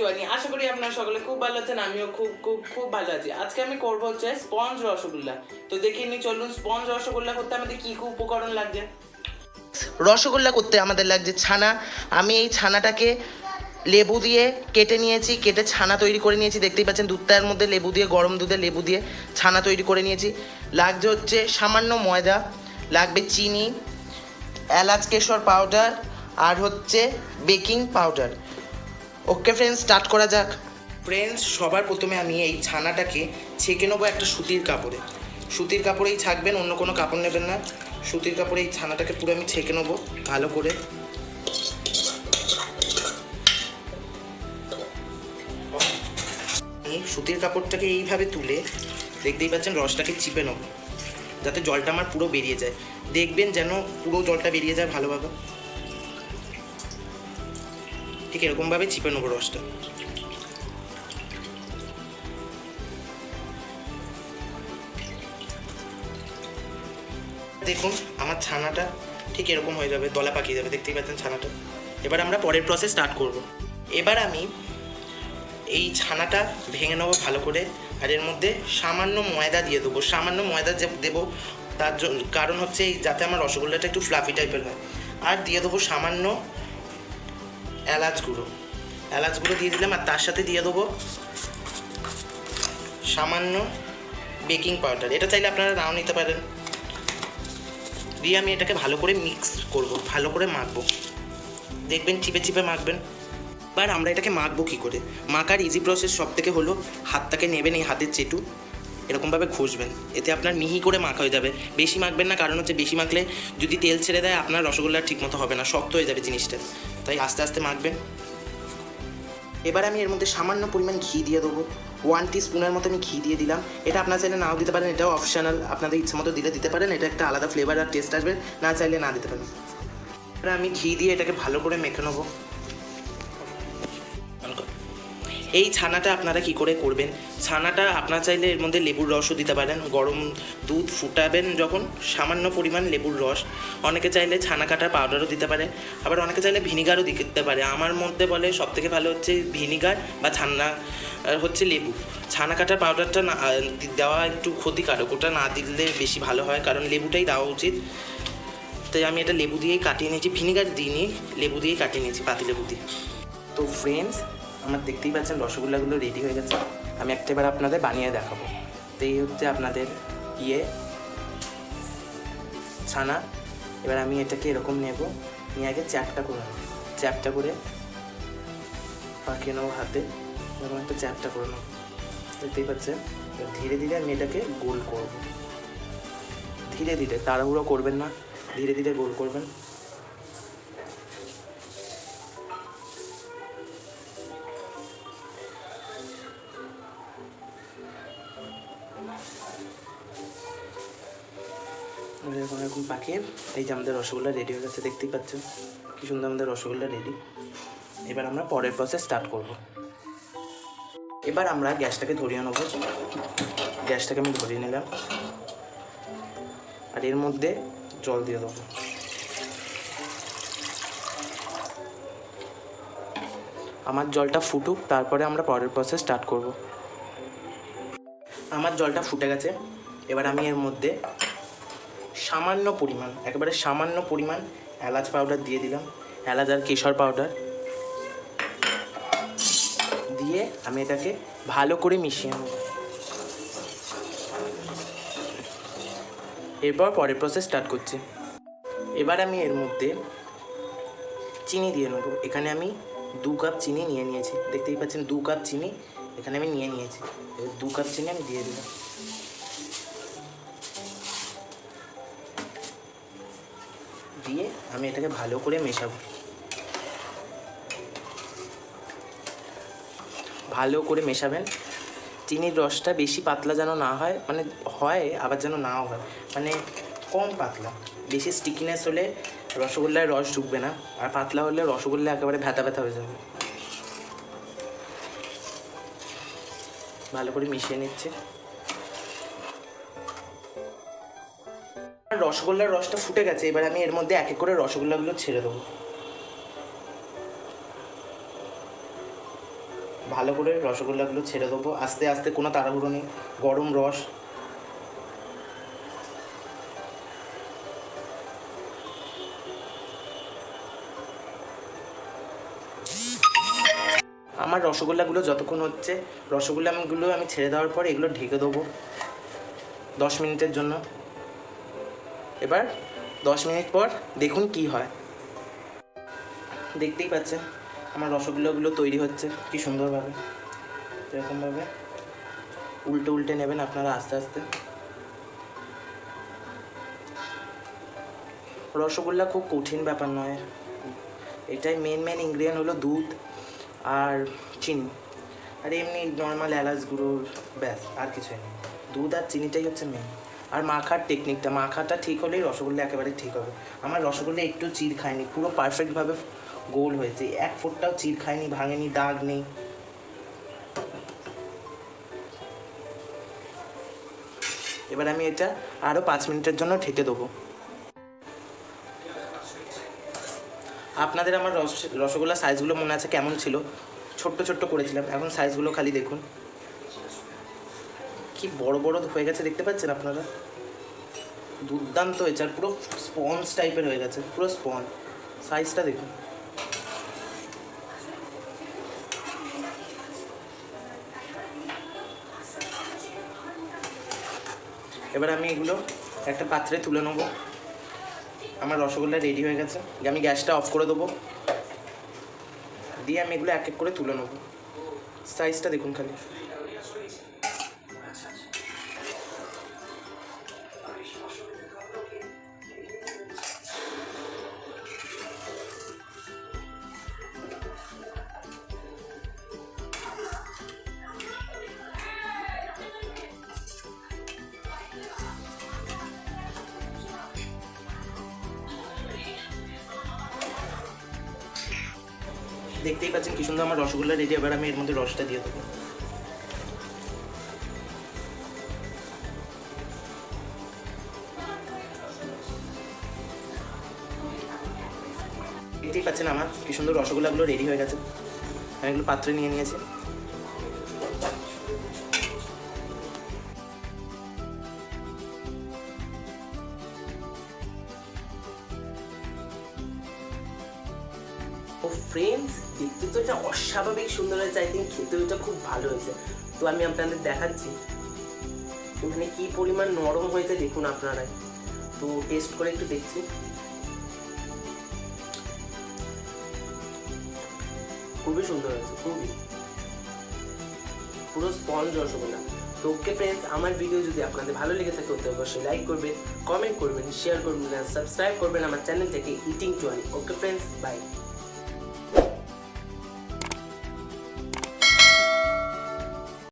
জয়নি। আশা করি আপনারা সকলে খুব ভালো আছেন, আমিও খুব খুব খুব ভালো আছি। আজকে আমি করবো হচ্ছে স্পঞ্জ রসগোল্লা। তো দেখে নি, চলুন। স্পঞ্জ রসগোল্লা করতে আমাদের কি কি উপকরণ লাগছে। রসগোল্লা করতে আমাদের লাগছে ছানা। আমি এই ছানাটাকে লেবু দিয়ে কেটে নিয়েছি, কেটে ছানা তৈরি করে নিয়েছি। দেখতেই পাচ্ছেন দুধটার মধ্যে লেবু দিয়ে, গরম দুধে লেবু দিয়ে ছানা তৈরি করে নিয়েছি। লাগছে হচ্ছে সামান্য ময়দা, লাগবে চিনি, এলাচ কেশর পাউডার, আর হচ্ছে baking powder. Okay friends, start করা যাক। ফ্রেন্ডস, সবার প্রথমে আমি এই ছানাটাকে ছেঁকে নেবো একটা সুতির কাপড়ে। সুতির কাপড়েই ছাঁকবেন, অন্য কোনো কাপড় নেবেন না। সুতির কাপড়ে এই ছানাটাকে পুরো আমি ছেঁকে নেবো ভালো করে। সুতির কাপড়টাকে এইভাবে তুলে দেখতেই পাচ্ছেন রসটাকে চিপে নেবো, যাতে জলটা আমার পুরো বেরিয়ে যায়। দেখবেন যেন পুরো জলটা বেরিয়ে যায় ভালোভাবে। ঠিক এরকমভাবে চিপে নেবো রসটা। দেখুন আমার ছানাটা ঠিক এরকম হয়ে যাবে, দলা পাকিয়ে যাবে। দেখতেই পাচ্ছেন ছানাটা। এবার আমরা পরের প্রসেস স্টার্ট করব। এবার আমি এই ছানাটা ভেঙে নেবো ভালো করে, আর এর মধ্যে সামান্য ময়দা দিয়ে দেবো। সামান্য ময়দা যে দেবো তার জন্য কারণ হচ্ছে এই যাতে আমার রসগোল্লাটা একটু ফ্লাফি টাইপের হয়। আর দিয়ে দেবো সামান্য এলাচ গুঁড়ো। এলাচ গুঁড়ো দিয়ে দিলাম, আর তার সাথে দিয়ে দেবো সামান্য বেকিং পাউডার। এটা চাইলে আপনারা নাও নিতে পারেন। দিয়ে আমি এটাকে ভালো করে মিক্স করব, ভালো করে মাখবো। দেখবেন চিপে চিপে মাখবেন। এবার আমরা এটাকে মাখবো কী করে। মাখার ইজি প্রসেস সব থেকে হলো, হাতটাকে নেবেন, এই হাতের চেটু এরকমভাবে ঘষবেন। এতে আপনার মিহি করে মাখা হয়ে যাবে। বেশি মাখবেন না, কারণ হচ্ছে বেশি মাখলে যদি তেল ছেড়ে দেয় আপনার রসগোল্লা ঠিকমতো হবে না, শক্ত হয়ে যাবে জিনিসটা। তাই আস্তে আস্তে মাখবেন। এবার আমি এর মধ্যে সামান্য পরিমাণ ঘি দিয়ে দেবো। 1 টিস্পুনের মতো আমি ঘি দিয়ে দিলাম। এটা আপনার চাইলে নাও দিতে পারেন, এটাও অপশনাল, আপনাদের ইচ্ছে মতো দিলে দিতে পারেন। এটা একটা আলাদা ফ্লেভার আর টেস্ট আসবে, না চাইলে না দিতে পারেন। এবার আমি ঘি দিয়ে এটাকে ভালো করে মেখে নেবো। এই ছানাটা আপনারা কি করে করবেন, ছানাটা আপনারা চাইলে এর মধ্যে লেবুর রসও দিতে পারেন। গরম দুধ ফুটাবেন যখন, সামান্য পরিমাণ লেবুর রস, অনেকে চাইলে ছানা কাটার পাউডারও দিতে পারে, আবার অনেকে চাইলে ভিনিগারও দিতে পারে। আমার মধ্যে বলে সবথেকে ভালো হচ্ছে ভিনিগার বা ছানা হচ্ছে লেবু। ছানা কাটার পাউডারটা না দেওয়া একটু ক্ষতিকারক, ওটা না দিলে বেশি ভালো হয়, কারণ লেবুটাই দেওয়া উচিত। তাই আমি এটা লেবু দিয়েই কাটিয়ে নিয়েছি, ভিনিগার দিইনি, লেবু দিয়েই কাটিয়ে নিয়েছি, পাতি লেবু দিয়ে। তো ফ্রেন্ডস, আমার দেখতেই পাচ্ছেন রসগোল্লাগুলো রেডি হয়ে গেছে। আমি একটা এবার আপনাদের বানিয়ে দেখাবো। তো এই হচ্ছে আপনাদের ছানা। এবার আমি এটাকে এরকম নেব, নিয়ে আগে চ্যাপটা করে নেব। চ্যাপটা করে পাকিয়ে নেবো হাতে, এরকম একটা চ্যাপটা করে নেবো। দেখতেই পাচ্ছেন। ধীরে ধীরে আমি এটাকে গোল করব। ধীরে ধীরে, তাড়াহুড়ো করবেন না, ধীরে ধীরে গোল করবেন। এরকম এরকম পাখিয়ে, এই যে আমাদের রসগোল্লা রেডি হয়ে গেছে। দেখতেই পাচ্ছেন কি সুন্দর আমাদের রসগোল্লা রেডি। এবার আমরা পরের প্রসেস স্টার্ট করব। এবার আমরা গ্যাসটাকে ধরিয়ে নেব। গ্যাসটাকে আমি ধরিয়ে নিলাম, আর এর মধ্যে জল দিয়ে দেবো। আমার জলটা ফুটুক, তারপরে আমরা পরের প্রসেস স্টার্ট করব। আমার জলটা ফুটে গেছে। এবার আমি এর মধ্যে সামান্য পরিমাণ, একেবারে সামান্য পরিমাণ এলাচ পাউডার দিয়ে দিলাম। এলাচ আর কেশর পাউডার দিয়ে আমি এটাকে ভালো করে মিশিয়ে নেব। এরপর পরের প্রসেস স্টার্ট করছি। এবার আমি এর মধ্যে চিনি দিয়ে নেব। এখানে আমি 2 কাপ চিনি নিয়ে নিয়েছি। দেখতেই পাচ্ছেন 2 কাপ চিনি এখানে আমি নিয়ে নিয়েছি। 2 কাপ চিনি আমি দিয়ে দিলাম। দিয়ে আমি এটাকে ভালো করে মেশাবো। ভালো করে মেশাবেন। চিনির রসটা বেশি পাতলা যেন না হয়, মানে হয় আবার যেন নাও হয়, মানে কম পাতলা। বেশি স্টিকিনেস হলে রসগোল্লায় রস ঢুকবে না, আর পাতলা হলে রসগোল্লা একেবারে ভেতা ভেতা হয়ে যাবে। ভালো করে মিশিয়ে নিচ্ছে। রসগোল্লার রসটা ফুটে গেছে। এবার আমি এর মধ্যে এক এক করে রসগোল্লাগুলো ছেড়ে দেবো। ভালো করে রসগোল্লাগুলো ছেড়ে দেবো আস্তে আস্তে, কোনো তাড়াহুড়ো নেই, গরম রস। আমার রসগোল্লাগুলো যতক্ষণ হচ্ছে, রসগোল্লাগুলো আমি ছেড়ে দেওয়ার পর এগুলো ঢেকে দেবো 10 মিনিটের জন্য। এবার 10 মিনিট পর দেখুন কি হয়। দেখতেই পাচ্ছেন আমার রসগোল্লাগুলো তৈরি হচ্ছে কি সুন্দরভাবে। এরকমভাবে উল্টে উল্টে নেবেন আপনারা আস্তে আস্তে। রসগোল্লা খুব কঠিন ব্যাপার নয়, এটাই মেন ইনগ্রিডিয়েন্ট হলো দুধ আর চিনি, আর এমনি নর্মাল এলাচ গুঁড়ো, ব্যাস আর কিছুই নেই। দুধ আর চিনিটাই হচ্ছে মেন। আর মাখার টেকনিকটা, মাখাটা ঠিক হলেই রসগোল্লা একেবারে ঠিক হবে। আমার রসগোল্লা একটু চিড় খায়নি, পুরো পারফেক্টভাবে গোল হয়েছে, এক ফোঁটাও চিড় খায়নি, ভাঙেনি, দাগ নেই। এবার আমি এটা আরও 5 মিনিটের জন্য ঢেকে দেবো। আপনাদের আমার রসগোল্লার সাইজগুলো মনে আছে কেমন ছিল? ছোট্ট ছোট্ট করেছিলাম, এখন সাইজগুলো খালি দেখুন কি বড় বড় হয়ে গেছে, দেখতে পাচ্ছেন আপনারা? দুর্দান্ত হয়েছে, আর পুরো স্পঞ্জ টাইপের হয়ে গেছে, পুরো স্পঞ্জ। সাইজটা দেখুন। এবার আমি এগুলো একটা পাত্রে তুলে নেবো। আমার রসগোল্লা রেডি হয়ে গেছে, আমি গ্যাসটা অফ করে দেবো, দিয়ে আমি এগুলো এক এক করে তুলে নেবো। সাইজটা দেখুন খালি। দেখতেই পাচ্ছেন কি সুন্দর আমার রসগোল্লা রেডি। এবার আমি এর মধ্যে রসটা দিয়ে দেবো। দেখতেই পাচ্ছেন আমার কি সুন্দর রসগোল্লাগুলো রেডি হয়ে গেছে। আমি এগুলো পাত্রে নিয়ে নিয়েছি। ও ফ্রেন্ডস, দেখতে তো এটা অস্বাভাবিক সুন্দর হয়েছে, আই থিঙ্ক খেতেও এটা খুব ভালো হয়েছে। তো আমি আপনাদের দেখাচ্ছি এখানে কি পরিমাণ নরম হয়েছে দেখুন আপনারাই। তো টেস্ট করে একটু দেখছি। খুবই সুন্দর হয়েছে, খুবই, পুরো স্পঞ্জ রসগোল্লা। তো ওকে ফ্রেন্ডস, আমার ভিডিও যদি আপনাদের ভালো লেগে থাকে তো অবশ্যই লাইক করবেন, কমেন্ট করবেন, শেয়ার করবেন আর সাবস্ক্রাইব করবেন আমার চ্যানেল থেকে ইটিং 20। Okay friends, by.